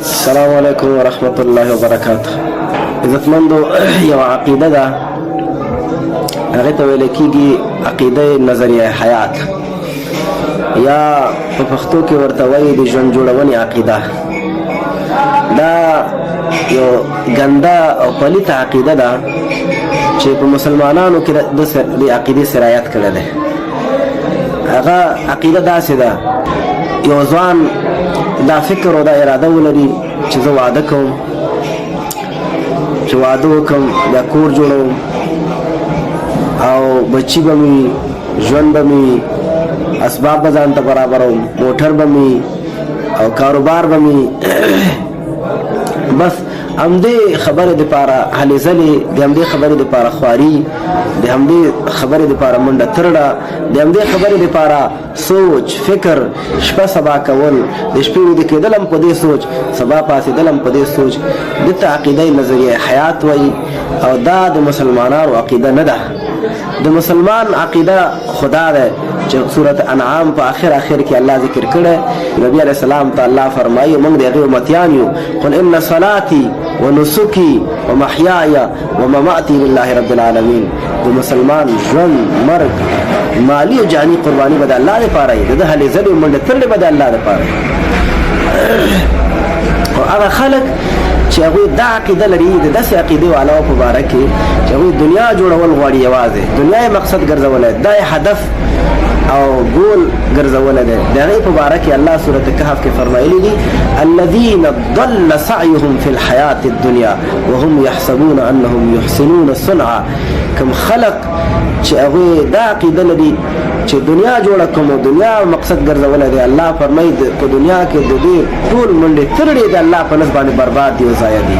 السلام علیکم ورحمت الله وبرکاته. عزتمندو، یو عقیده ده هغه ته ویل کېږي عقیده نظریه حیات، یا په پښتو کې ورته وایي د ژوند جوړونې عقیده. دا یو ګنده او پلیته عقیده ده چې په مسلمانانو کې د عقیدې سرایت کړی دی. هغه عقیده داسې ده، یو ځوان دا فکر او دا اراده ولري چې زه واده کوم، چې واده وکړم، بیا کور جوړوم او بچي به مې، ژوند به مې، اسباب به ځان ته برابروم، موټر به مې او کاروبار به مې. بس همدې خبرې دپاره هلې ځلې، د همدې خبرې دپاره خواري، د همدې خبرې دپاره منډه ترړه، د همدې خبرې دپاره سوچ فکر، شپه سبا کول، د شپې ویده کېدل هم په دې سوچ، سبا پاڅېدل هم په دې سوچ. دې ته عقیده نظریه حیات وایي او دا د مسلمانانو عقیده نه ده. د مسلمان عقیده خدا ده چې سورت انعام په آخر کې الله ذکر کړی. نبی علیہ السلام ته الله فرمایي موږ د هغې امتیان یو. قل ان صلاتي ونسکي ومحیاي ومماتي لله رب العالمین. د مسلمان ژوند، مرګ، مالی او جانی قرباني به د الله دپاره وي، د ده هلې ځلې او منډې ترړې به د الله دپاره وي. او هغه خلک چې هغوی دا عقیده لري، د داسې عقیدې والاو په باره کې چې هغوی دنیا جوړول غواړي، یوازې دنیا یې مقصد ګرځولی، دا یې هدف او ګول ګرځولی دی. د هغې په باره کې الله سورت کهف کې فرمایلي دي الذین ضل سعیهم فی الحیات الدنیا وهم یحسبون انهم یحسنون صنعا. کوم خلق چې هغوی دا عقیده لري چې دنیا جوړه کوم او دنیا مقصد ګرځولی دی، الله فرمایي په دنیا کې د دې ټول منډې ترړې د الله په نزد باندې برباد دي او ضایع دي.